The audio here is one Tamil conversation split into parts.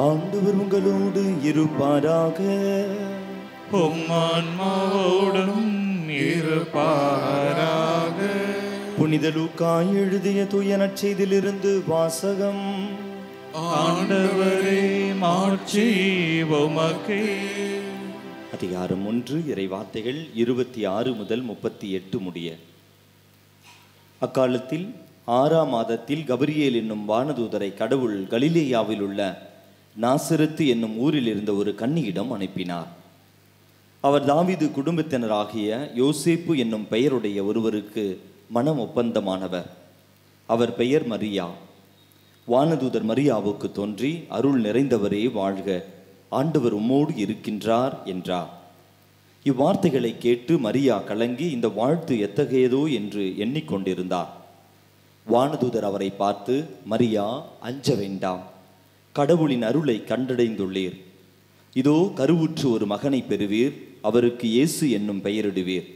ஆண்டவர் உங்களோடு இருப்பாராக. உம் ஆன்மாவோடும் இருப்பாராக. புனித லூக்கா எழுதிய தூய நற்செய்தியிலிருந்து வாசகம். ஆண்டவரே மாட்சி உமக்கே. அதிகாரம் 1, இறைவார்த்தைகள் 26 முதல் 38 முடிய. அக்காலத்தில் 6ஆம் மாதத்தில் கபிரியேல் என்னும் வானதூதரை கடவுள் கலிலேயாவில் உள்ள நாசரத்து என்னும் ஊரில் இருந்த ஒரு கன்னியிடம் அனுப்பினார். அவர் தாவீது குடும்பத்தினராகிய யோசேப்பு என்னும் பெயருடைய ஒருவருக்கு மனம் ஒப்பந்தமானவர். அவர் பெயர் மரியா. வானதூதர் மரியாவுக்கு தோன்றி, அருள் நிறைந்தவரே வாழ்க, ஆண்டவர் உம்மோடு இருக்கின்றார் என்றார். இவ்வார்த்தைகளை கேட்டு மரியா கலங்கி இந்த வாழ்த்து எத்தகையதோ என்று எண்ணிக்கொண்டிருந்தார். வானதூதர் அவரை பார்த்து, மரியா, அஞ்ச வேண்டாம், கடவுளின் அருளை கண்டடைந்துள்ளீர். இதோ கருவுற்று ஒரு மகனை பெறுவீர், அவருக்கு இயேசு என்னும் பெயரிடுவீர்.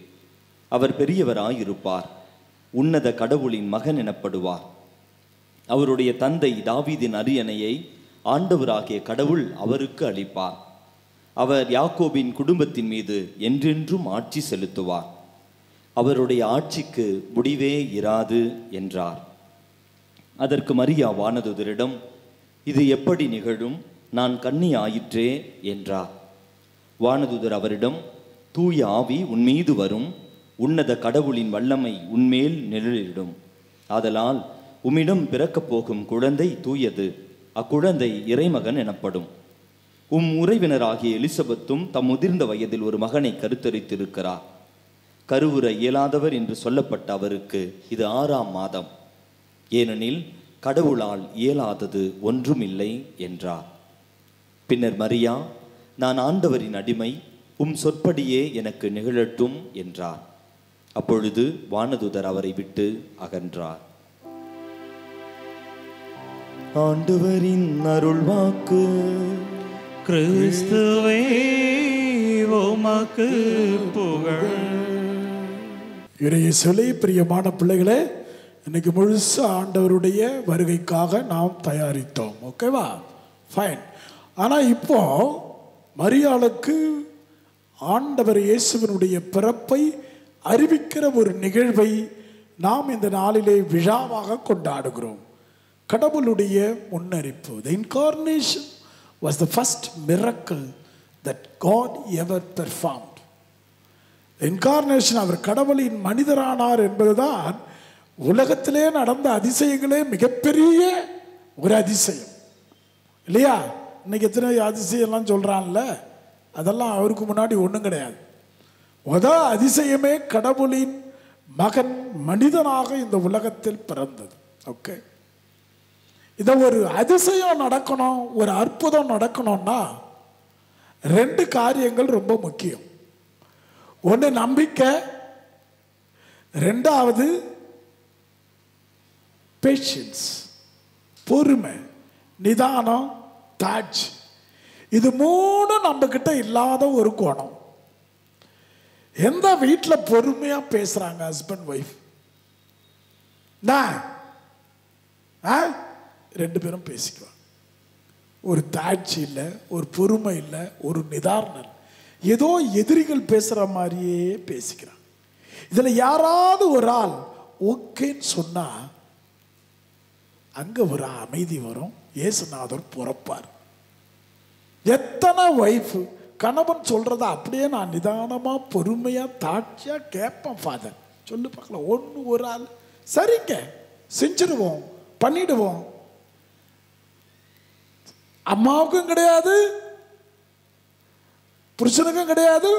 அவர் பெரியவராயிருப்பார், உன்னத கடவுளின் மகன் எனப்படுவார். அவருடைய தந்தை தாவீதின் அரியணையை ஆண்டவராகிய கடவுள் அவருக்கு அளிப்பார். அவர் யாக்கோபின் குடும்பத்தின் மீது என்றென்றும் ஆட்சி செலுத்துவார். அவருடைய ஆட்சிக்கு முடிவே இராது என்றார். அதற்கு மரியா வானதூதரிடம், இது எப்படி நிகழும்? நான் கன்னி ஆயிற்றே என்றார். வானதூதர் அவரிடம், தூய ஆவி உன்மீது வரும், உன்னத கடவுளின் வல்லமை உன்மேல் நிழலிடும். ஆதலால் உம்மிடம் பிறக்கப் போகும் குழந்தை தூயது, அக்குழந்தை இறைமகன் எனப்படும். உம் உறவினராகிய எலிசபெத்தும் தம் முதிர்ந்த வயதில் ஒரு மகனை கருத்தரித்திருக்கிறார். கருவுற இயலாதவர் என்று சொல்லப்பட்ட அவருக்கு இது 6ஆம் மாதம், ஏனெனில் கடவுளால் இயலாதது ஒன்றுமில்லை என்றார். பின்னர் மரியா, நான் ஆண்டவரின் அடிமை, உம் சொற்படியே எனக்கு நிகழட்டும் என்றார். அப்பொழுது வானதூதர் அவரை விட்டு அகன்றார். ஆண்டவரின் அருள்வாக்கு. கிறிஸ்துவே உமக்கு புகழ். இறையேசுவிலே பிரியமான பிள்ளைகளே, இன்னைக்கு முழுசு ஆண்டவருடைய வருகைக்காக நாம் தயாரித்தோம். ஓகேவா? ஃபைன். ஆனால் இப்போ மரியாளுக்கு ஆண்டவர் இயேசுவினுடைய பிறப்பை அறிவிக்கிற ஒரு நிகழ்வை நாம் இந்த நாளிலே விழாவாக கொண்டாடுகிறோம். கடவுளுடைய முன்னறிப்பு. The incarnation was the first miracle that God ever performed. Incarnation, அவர் கடவுளின் மனிதரானார் என்பதுதான் உலகத்திலே நடந்த அதிசயங்களே மிகப்பெரிய ஒரு அதிசயம் இல்லையா? இன்னைக்கு எத்தனை அதிசயம்லாம் சொல்கிறான்ல, அதெல்லாம் அவருக்கு முன்னாடி ஒன்றும் கிடையாது. முதல் அதிசயமே கடவுளின் மகன் மனிதனாக இந்த உலகத்தில் பிறந்தது. ஓகே, இதை ஒரு அதிசயம் நடக்கணும், ஒரு அற்புதம் நடக்கணும்னா 2 காரியங்கள் ரொம்ப முக்கியம். ஒன்று நம்பிக்கை, 2வது பேஷன்ஸ், பொறுமை, நிதானம், தாட்சி. இது 3 நம்ம கிட்ட இல்லாத ஒரு குணம். எந்த வீட்டில் பொறுமையா பேசுறாங்க ஹஸ்பண்ட் ஒய்ஃப்? நான் 2 பேரும் பேசிக்குவாங்க. ஒரு தாட்சி இல்லை, ஒரு பொறுமை இல்லை, ஒரு நிதானம். ஏதோ எதிரிகள் பேசுற மாதிரியே பேசிக்கிறாங்க. இதுல யாராவது ஒரு ஆள் ஓகேன்னு சொன்னா அங்க ஒரு அமைதி வரும், இயேசுநாதர் பிறப்பார். எத்தனை ஒய்ஃப் கணவன் சொல்றத அப்படியே நான் நிதானமா பொறுமையா தாட்சியா கேட்பேன். ஃபாதர் சொல்லு பார்க்கலாம். ஒரு ஆள் சரிங்க செஞ்சிடுவோம், பண்ணிடுவோம். அம்மாவுக்கும் கிடையாது, புருஷனுக்கும் கிடையாது,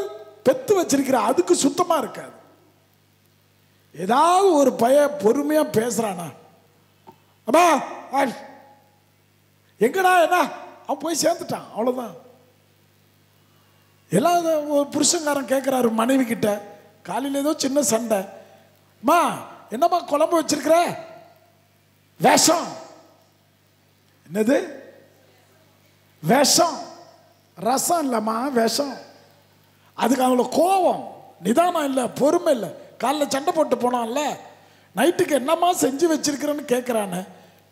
பெத்து வச்சிருக்கிற அதுக்கு சுத்தமா இருக்காது. ஏதாவது ஒரு பையன் பொறுமையா பேசுறானா, அம்மா எங்கடா என்ன, அவன் போய் சேர்ந்துட்டான், அவ்வளவுதான். எல்லாம் ஒரு புருஷன்காரன் கேட்கிறாரு மனைவி கிட்ட, காலையில் ஏதோ சின்ன சண்டை, அம்மா என்னம்மா குழம்பு வச்சிருக்கிற? விஷம். என்னது விஷம்? ரசம் இல்லைம்மா, விஷம். அதுக்கு அவங்கள கோபம், நிதானம் இல்லை, பொறுமை இல்லை. காலைல சண்டை போட்டு போனான்ல, நைட்டுக்கு என்னம்மா செஞ்சு வச்சிருக்கிறேன்னு கேட்குறான்னு.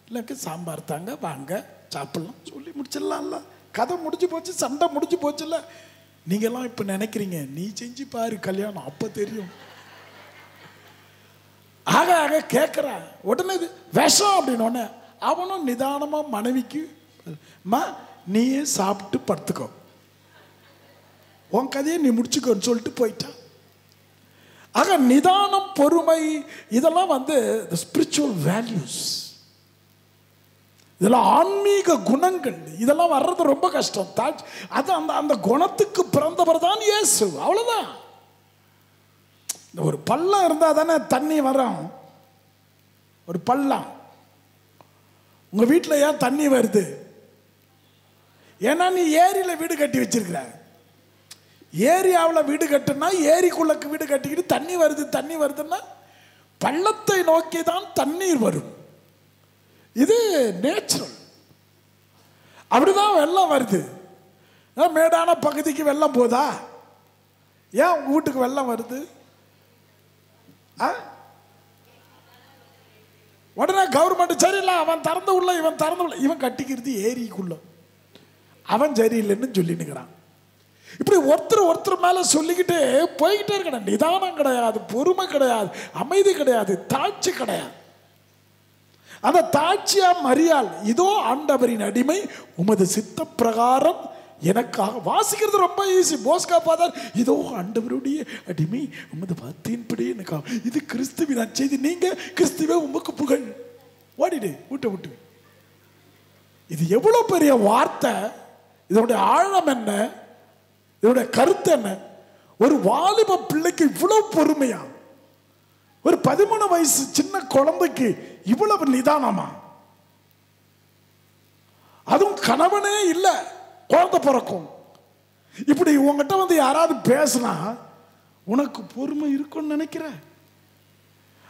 இல்லைக்கு சாம்பார் தாங்க, வாங்க சாப்பிடலாம் சொல்லி முடிச்சிடலாம்ல. கதை முடிஞ்சு போச்சு, சண்டை முடிஞ்சு போச்சுல்ல. நீங்கெல்லாம் இப்போ நினைக்கிறீங்க நீ செஞ்சு பாரு கல்யாணம் அப்போ தெரியும். ஆக ஆக கேட்குறான். உடனே இது விஷம் அப்படின்னு அவனும் நிதானமாக மனைவிக்கு நீயே சாப்பிட்டு படுத்துக்கோ, உன் கதையை நீ முடிச்சுக்கோன்னு சொல்லிட்டு போயிட்டான். ஆக நிதானம், பொறுமை இதெல்லாம் ஸ்பிரிச்சுவல் வேல்யூஸ், இதெல்லாம் ஆன்மீக குணங்கள். இதெல்லாம் வர்றது ரொம்ப கஷ்டம். அது அந்த அந்த குணத்துக்கு பிறந்தவர் தான் இயேசு. அவ்வளோதான். ஒரு பள்ளம் இருந்தால் தானே தண்ணி வரும். ஒரு பள்ளம் உங்கள் வீட்டில் ஏன் தண்ணி வருது? ஏன்னா நீ ஏரியில் வீடு கட்டி வச்சிருக்கிற. ஏரியாவில் வீடு கட்டுனா ஏரிக்குள்ளக்கு வீடு கட்டிக்கிட்டு தண்ணி வருது. தண்ணி வருதுன்னா பள்ளத்தை நோக்கி தான் தண்ணீர் வரும். இது நேச்சுரல். அப்படிதான் வெள்ளம் வருது. மேடான பகுதிக்கு வெள்ளம் போதா? ஏன் உங்க வீட்டுக்கு வெள்ளம் வருது? உடனே கவர்மெண்ட் சரியில்லை, அவன் திறந்து உள்ள இவன் திறந்து உள்ள, இவன் கட்டிக்கிறது ஏரிக்குள்ள, அவன் சரியில்லைன்னு சொல்லினுக்கிறான். இப்படி ஒருத்தர் மேல சொல்லிக்கிட்டே போய்கிட்டே இருக்க. நிதானம் கிடையாது, பொறுமை கிடையாது, அமைதி கிடையாது, தாட்சி கிடையாது. அந்த தாட்சியா மரியாள், இதோ ஆண்டவரின் அடிமை, உமது சித்த பிரகாரம் எனக்காக. வாசிக்கிறது ரொம்ப ஈஸி. போஸ்கா ஃபாதர், இதோ ஆண்டவருடைய அடிமை உமது வார்த்தையின்படி எனக்காக. இது கிறிஸ்துவின் நற்செய்தி. நீங்க கிறிஸ்துவே உமக்கு புகழ். ஓடிடு, விட்டு. இது எவ்வளவு பெரிய வார்த்தை! இதனுடைய ஆழம் என்ன? இதனுடைய கருத்து என்ன? ஒரு வாலிப பிள்ளைக்கு இவ்வளவு பொறுமையா? ஒரு 13 வயசு சின்ன குழந்தைக்கு இவ்வளவு நிதானமா? அதுவும் கணவனே இல்லை, குழந்தை பிறக்கும். இப்படி உங்ககிட்ட யாராவது பேசினா உனக்கு பொறுமை இருக்கும்னு நினைக்கிற?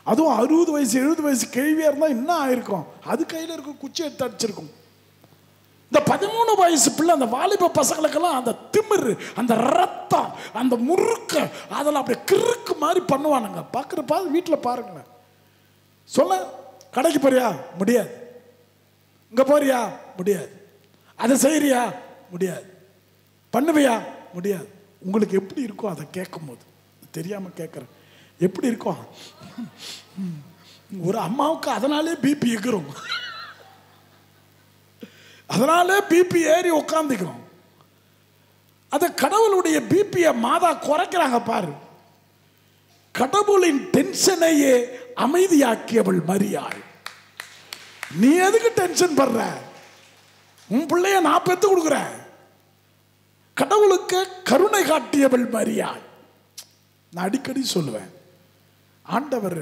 அதுவும் 60 வயசு 70 வயசு கேள்வியா இருந்தா என்ன ஆயிருக்கும்? அது கையில இருக்கும், குச்சி எடுத்து அடிச்சிருக்கும். இந்த 13 வயசு பிள்ளை, அந்த வாலிப பசங்களுக்கெல்லாம் அந்த திமிரு, அந்த ரத்தம், அந்த முறுக்கு, அதெல்லாம் அப்படியே கிறுக்கு மாதிரி பண்ணுவானுங்க. பார்க்குற வீட்டில் பாருங்களேன். சொல்ல, கடைக்கு போறியா? முடியாது. இங்க போறியா? முடியாது. அதை செய்யறியா? முடியாது. பண்ணுவியா? முடியாது. உங்களுக்கு எப்படி இருக்கும் அதை கேட்கும் போது? தெரியாம கேட்குறேன். எப்படி இருக்கும்? ஒரு அம்மாவுக்கு அதனாலே பிபி எகிறோம், அதனாலே பிபி ஏறி உட்காந்துக்கிறோம். அது கடவுளுடைய பிபியை மாதா குறைக்கிறாங்க பாரு. கடவுளின் டென்ஷனையே அமைதியாக்கியவள் மரியாள். நீ எதுக்கு டென்ஷன் பண்ற? உன் பிள்ளைய நான் பெத்து கொடுக்குறேன். கடவுளுக்கு கருணை காட்டியவள் மரியாள். நான் அடிக்கடி சொல்லுவேன், ஆண்டவர்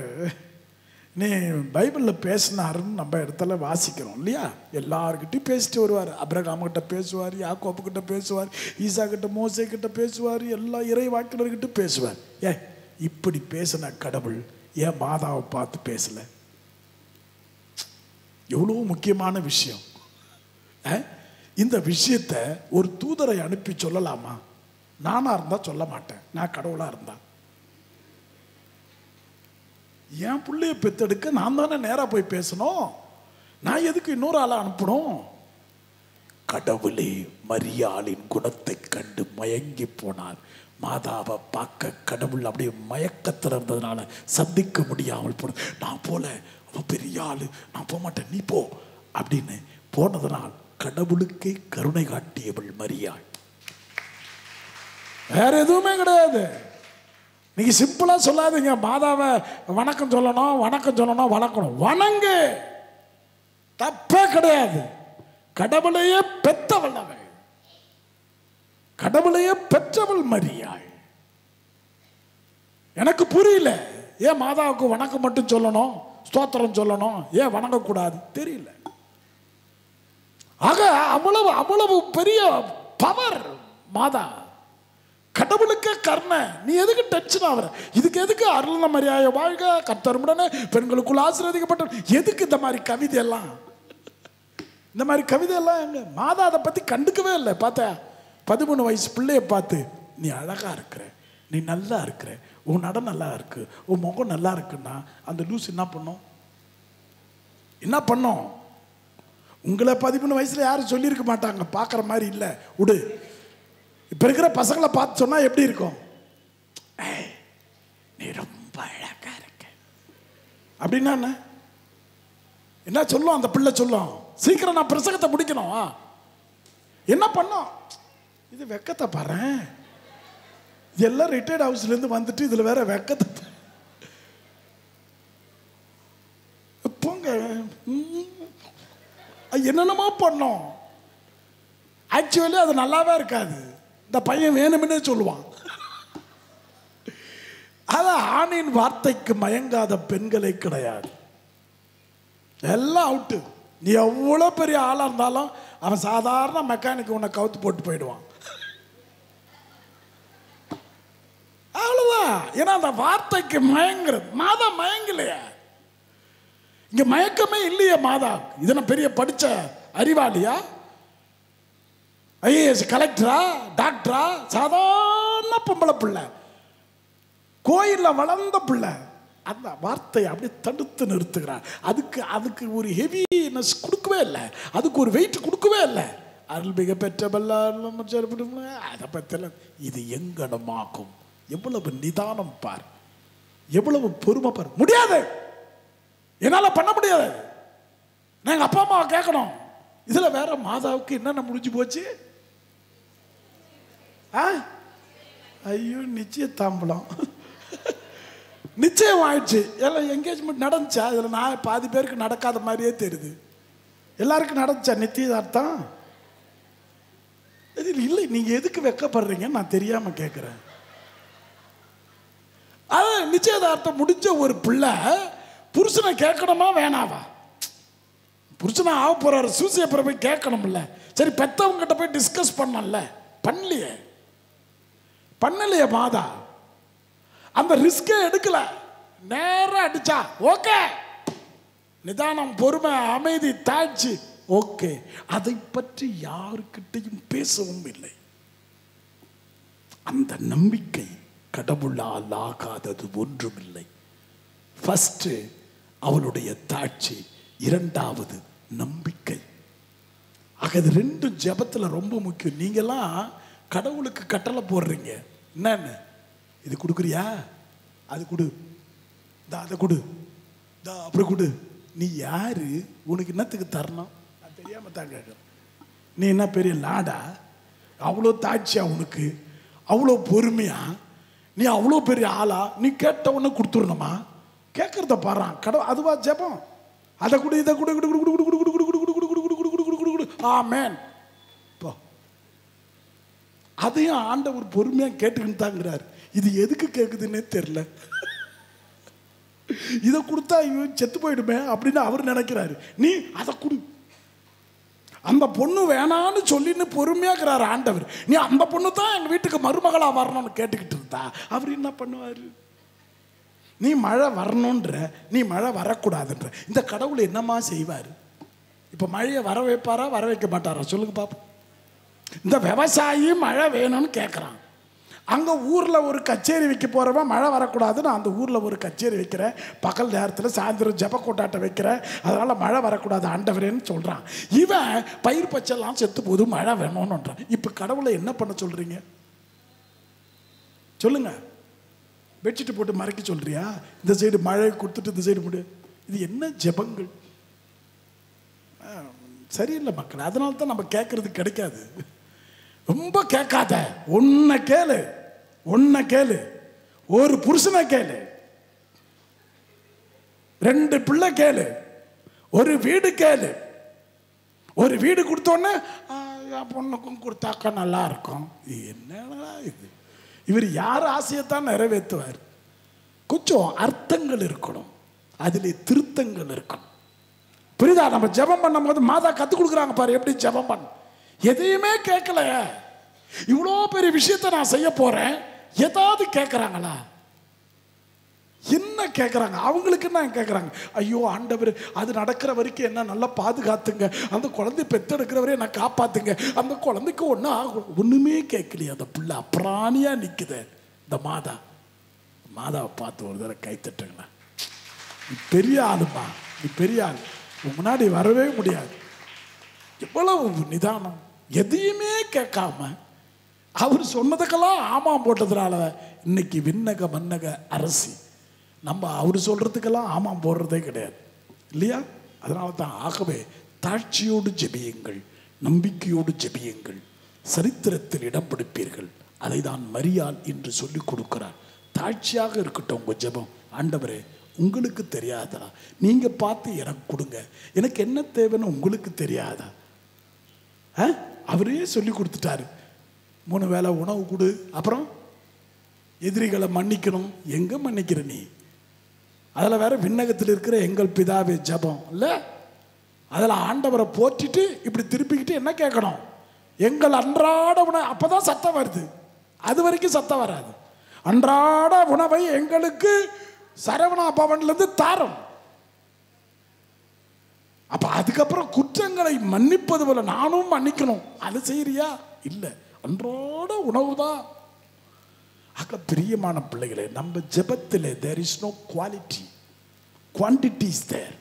நீ பைபிளில் பேசினாருன்னு நம்ம இடத்துல வாசிக்கிறோம் இல்லையா? எல்லார்கிட்டையும் பேசிட்டு வருவார். அப்ரகாம் கிட்ட பேசுவார், யாக்கோபு கிட்ட பேசுவார், ஈசா கிட்ட, மோசே கிட்ட பேசுவார், எல்லா இறை வாக்கினர்கிட்ட பேசுவார். இப்படி பேசின கடவுள் ஏன் மாதாவை பார்த்து பேசல? எவ்வளோ முக்கியமான விஷயம். இந்த விஷயத்தை ஒரு தூதரை அனுப்பி சொல்லலாமா? நானா இருந்தா சொல்ல மாட்டேன், நான் கடவுளா இருந்தா. என் பிள்ளைய பெத்தெடுக்க நான் தானே நேரா போய் பேசணும். நான் எதுக்கு இன்னொரு ஆளை அனுப்பணும்? கடவுளே மரியாளின் குணத்தை கண்டு மயங்கி போனார். மாதாவை பார்க்க கடவுள் அப்படியே மயக்கத்தில் இருந்ததுனால சந்திக்க முடியாமல் போன. நான் போல, அவன் பெரிய ஆளு, நான் போக மாட்டேன், நீ போ அப்படின்னு போனதனால் கடவுளுக்கே கருணை காட்டியவள் மரியாள். வேற எதுவுமே கிடையாது. நீங்க சிம்பிளா சொல்லாதீங்க, மாதாவை வணக்கம் சொல்லணும், வணக்கம் சொல்லணும், வணக்கணும். வணங்கு, தப்பே கிடையாது. கடவுளையே பெற்றவள் அவள், கடவுளையே பெற்றவள் மரியாள். எனக்கு புரியல, ஏன் மாதாவுக்கு வணக்கம் மட்டும் சொல்லணும், ஸ்தோத்திரம் சொல்லணும், ஏன் வணங்கக்கூடாது தெரியல. ஆக அவ்வளவு அவ்வளவு பெரிய பவர் மாதா. கடவுளுக்கே கருணை. நீ எதுக்கு டென்ஷன் ஆகிற? இதுக்கு எதுக்கு அருள மரியாதை வாழ்க கர்த்தருமுடனே பெண்களுக்குள் ஆசீர்வதிக்கப்பட்ட? எதுக்கு இந்த மாதிரி கவிதை எல்லாம்? இந்த மாதிரி கவிதை எல்லாம் எங்க? மாதா அதை பத்தி கண்டுக்கவே இல்லை. பார்த்தா 13 வயசு பிள்ளைய பார்த்து, நீ அழகா இருக்கிற, நீ நல்லா இருக்கிற, உன் நடம் நல்லா இருக்கு, உன் முகம் நல்லா இருக்குன்னா அந்த லூஸ் என்ன பண்ணும்? என்ன பண்ணும்? உங்களை 13 வயசுல யாரும் சொல்லியிருக்க மாட்டாங்க, பார்க்குற மாதிரி இல்லை விடு. இப்போ இருக்கிற பசங்களை பார்த்து சொன்னால் எப்படி இருக்கும்? நீ ரொம்ப அழகா இருக்க அப்படின்னா என்ன சொல்லும் அந்த பிள்ளை? சொல்லும், சீக்கிரம் நான் பிரசங்கத்தை முடிக்கணும். என்ன பண்ணோம்? இது வெக்கத்தை பாரு, எல்லாம் ரிட்டையர்ட் ஹவுஸ்லேருந்து வந்துட்டு இதில் வேற வெக்கத்தை போங்க. என்னென்னமோ பண்ணோம். ஆக்சுவலி அது நல்லாவே இருக்காது. இந்த பையன் வேணும்னே சொல்லுவான். அதான் ஆணின் வார்த்தைக்கு மயங்காத பெண்களே கிடையாது. எல்லாம் அவுட்டு. நீ எவ்வளோ பெரிய ஆளாக இருந்தாலும் அவன் சாதாரண மெக்கானிக் உன்னை கவுத்து போட்டு போயிடுவான். அவ்வளோதான். ஏன்னா அந்த வார்த்தைக்கு மயங்குறது. மாதா மயங்கலையே, இங்கே மயக்கமே இல்லையே மாதா. இதனை பெரிய படித்த அறிவாளியா, ஐஏஎஸ் கலெக்டரா, டாக்டரா, சாதாரண பொம்பளை பிள்ளை, கோயிலில் வளர்ந்த பிள்ளை. அந்த வார்த்தையை அப்படியே தடுத்து நிறுத்துகிறார். அதுக்கு ஒரு ஹெவினஸ் கொடுக்கவே இல்லை, அதுக்கு ஒரு வெயிட் கொடுக்கவே இல்லை. அருள்மிக பெற்றபல்ல அதை பற்றில இது எங்கடமாக்கும். எவ்வளவு நிதானம் பார், எவ்வளவு பொறுமை பார். முடியாது, என்னால் பண்ண முடியாது. நான் எங்கள் அப்பா அம்மாவை கேட்கணும். இதில் வேற மாதாவுக்கு என்னென்ன முடிஞ்சு போச்சு? ஐயோ, நிச்சயத்தாம்பலம் நிச்சயம் ஆயிடுச்சு. எல்லாம் என்கேஜ்மெண்ட் நடந்துச்சா? இதில் நான் பாதி பேருக்கு நடக்காத மாதிரியே தெரியுது. எல்லாருக்கும் நடந்துச்சா நிச்சயதார்த்தம்? இதில் இல்லை. நீங்கள் எதுக்கு வெக்கப்படுறீங்கன்னு நான் தெரியாமல் கேட்குறேன். அதான் நிச்சயதார்த்தம் முடிஞ்ச ஒரு பிள்ளை புருஷனை கேட்கணுமா வேணாவா? புருஷனை ஆக போறாரு, சூசியப்பரை போய் கேட்கணும்ல. சரி, பெத்தவங்கிட்ட போய் டிஸ்கஸ் பண்ணல, பண்ணலையே மாதா. அந்த ரிஸ்கே எடுக்கல, நேரம் அடிச்சா ஓகே. நிதானம், பொறுமை, அமைதி, தாட்சி, ஓகே. அதை பற்றி யாருக்கிட்டையும் பேசவும் இல்லை. அந்த நம்பிக்கை கடவுளால் ஆகாதது ஒன்றுமில்லை. ஃபர்ஸ்ட் அவளுடைய தாட்சி, இரண்டாவது நம்பிக்கை. ஆக இது ரெண்டும் ஜெபத்தில் ரொம்ப முக்கியம். நீங்கெல்லாம் கடவுளுக்கு கட்டளை போடுறீங்க. என்னன்னு? இது கொடுக்குறியா, அது கொடு, அதை கொடு, அப்படி கொடு. நீ யாரு? உனக்கு என்னத்துக்கு தரணும்? நான் தெரியாம தான் கேட்குறேன். நீ என்ன பெரிய லாடா? அவ்வளோ தாட்சியா உனக்கு? அவ்வளோ பொறுமையா? நீ அவ்வளோ பெரிய ஆளா? நீ கேட்டவொன்னே கொடுத்துடணுமா? கேட்கறத பாறான் கடவுள். அதுவா ஜெபம்? அதை கொடு, இதை கொடு, கொடு கொடு கொடு கொடு கொடு கொடு கொடு கொடு கொடு கொடு கொடு கொடு கொடு. ஆமென். அதையும் ஆண்டவர் பொறுமையாக கேட்டுக்கிட்டு தாங்கிறார். இது எதுக்கு கேட்குதுன்னே தெரியல. இதை கொடுத்தா இவன் செத்து போயிடுமே அப்படின்னு அவர் நினைக்கிறாரு. நீ அதை கொடு. அந்த பொண்ணு வேணான்னு சொல்லின்னு பொறுமையாக்குறாரு ஆண்டவர். நீ அந்த பொண்ணு தான் எங்கள் வீட்டுக்கு மருமகளா வரணும்னு கேட்டுக்கிட்டு இருந்தா அவர் என்ன பண்ணுவார்? நீ மழை வரணுன்ற, நீ மழை வரக்கூடாதுன்ற. இந்த கடவுள் என்னமா செய்வார்? இப்போ மழையை வர வைப்பாரா, வர வைக்க மாட்டாரா? சொல்லுங்க பாப்போம். இந்த விவசாயி மழை வேணும்னு கேட்குறான். அங்கே ஊரில் ஒரு கச்சேரி வைக்க போகிறவன் மழை வரக்கூடாதுன்னு அந்த ஊரில் ஒரு கச்சேரி வைக்கிறேன், பகல் நேரத்தில் சாயந்தரம் ஜெப கூட்டாட்டை வைக்கிறேன், அதனால் மழை வரக்கூடாது ஆண்டவரேன்னு சொல்கிறான். இவன் பயிர் பச்செல்லாம் செத்து போது மழை வேணும்னுன்றான். இப்போ கடவுளை என்ன பண்ண சொல்கிறீங்க? சொல்லுங்க. பெட்ஷீட்டு போட்டு மறைக்க சொல்றியா? இந்த சைடு மழை கொடுத்துட்டு இந்த சைடு முடி. இது என்ன ஜெபங்கள்? சரியில்லை மக்கள். அதனால தான் நம்ம கேட்கறது கிடைக்காது. ரொம்ப கேட்காத. ஒன்ன கேளு, ஒன்ன கேளு. ஒரு புருஷனை கேளு, 2 பிள்ளை கேளு, ஒரு வீடு கேளு. ஒரு வீடு கொடுத்தோன்னே பொண்ணுக்கும் கொடுத்தாக்கா நல்லா இருக்கும். என்னடா இது? இவர் யார் ஆசையத்தான் நிறைவேற்றுவார்? கொஞ்சம் அர்த்தங்கள் இருக்கணும், அதிலே திருத்தங்கள் இருக்கணும். புரியுதா? நம்ம ஜெபம் பண்ணும் போது மாதா கற்றுக் கொடுக்குறாங்க பாரு எப்படி ஜெபம் பண்ண. எதையுமே கேட்கல. இவ்வளோ பெரிய விஷயத்தை நான் செய்ய போறேன், ஏதாவது கேட்குறாங்களா? என்ன கேட்குறாங்க? அவங்களுக்கு என்ன கேட்குறாங்க? ஐயோ ஆண்டவர், அது நடக்கிற வரைக்கும் என்ன நல்லா பாதுகாத்துங்க, அந்த குழந்தை பெற்றெடுக்கிறவரே என்ன காப்பாத்துங்க, அந்த குழந்தைக்கு ஒன்றும் ஆகும். ஒன்றுமே கேட்கலையே அந்த பிள்ளை, அப்ராணியாக நிற்குது. இந்த மாதாவை பார்த்து ஒரு தடவை கை தட்டுங்களா. நீ பெரிய ஆளுமா, நீ பெரிய ஆள், முன்னாடி வரவே முடியாது. எவ்வளவு நிதானம், எதையுமே கேட்காம அவர் சொன்னதுக்கெல்லாம் ஆமாம் போட்டதுனால இன்னைக்கு விண்ணக மன்னக அரசி. நம்ம அவர் சொல்றதுக்கெல்லாம் ஆமாம் போடுறதே கிடையாது இல்லையா? அதனால தான் ஆகவே தாட்சியோடு ஜெபியுங்கள், நம்பிக்கையோடு ஜெபியுங்கள், சரித்திரத்தில் இடம் பிடிப்பீர்கள். அதை தான் மரியாள் என்று சொல்லி கொடுக்கிறார். தாட்சியாக இருக்கட்டும் உங்க ஜெபம். ஆண்டவரே உங்களுக்கு தெரியாதா? நீங்க பார்த்து எனக்கு கொடுங்க. எனக்கு என்ன தேவைன்னு உங்களுக்கு தெரியாதா? அவரே சொல்லி கொடுத்துட்டாரு. 3 வேளை உணவு கொடு, அப்புறம் எதிரிகளை மன்னிக்கணும். எங்க மன்னிக்கிற நீ? அதில் வேற விண்ணகத்தில் இருக்கிற எங்கள் பிதாவே ஜபம் இல்லை, அதில் ஆண்டவரை போற்றிட்டு இப்படி திருப்பிக்கிட்டு என்ன கேட்கணும்? எங்கள் அன்றாட உணவு. அப்பதான் சத்தம் வருது, அது வரைக்கும் சத்தம் வராது. அன்றாட உணவை எங்களுக்கு சரவணா பவன்லேருந்து தாரம். அப்ப அதுக்கப்புறம் குற்றங்களை மன்னிப்பது போல நானும் மன்னிக்கணும். அது செய்யறியா? இல்லை, அன்றாட உணவு தான். ஆக பிரியமான பிள்ளைகளே, நம்ம ஜெபத்தில் there is no quality, quantity is there.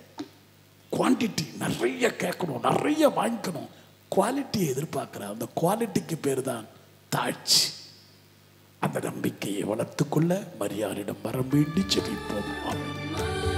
Quantity நிறைய கேட்கணும், நிறைய வாங்கிக்கணும். குவாலிட்டியை எதிர்பார்க்கிற அந்த குவாலிட்டிக்கு பேர் தான் தாழ்ச்சி. அந்த நம்பிக்கையை வளர்த்துக்கொள்ள மரியாளிடம் வரம் வேண்டி ஜெபிப்போம். ஆமென்.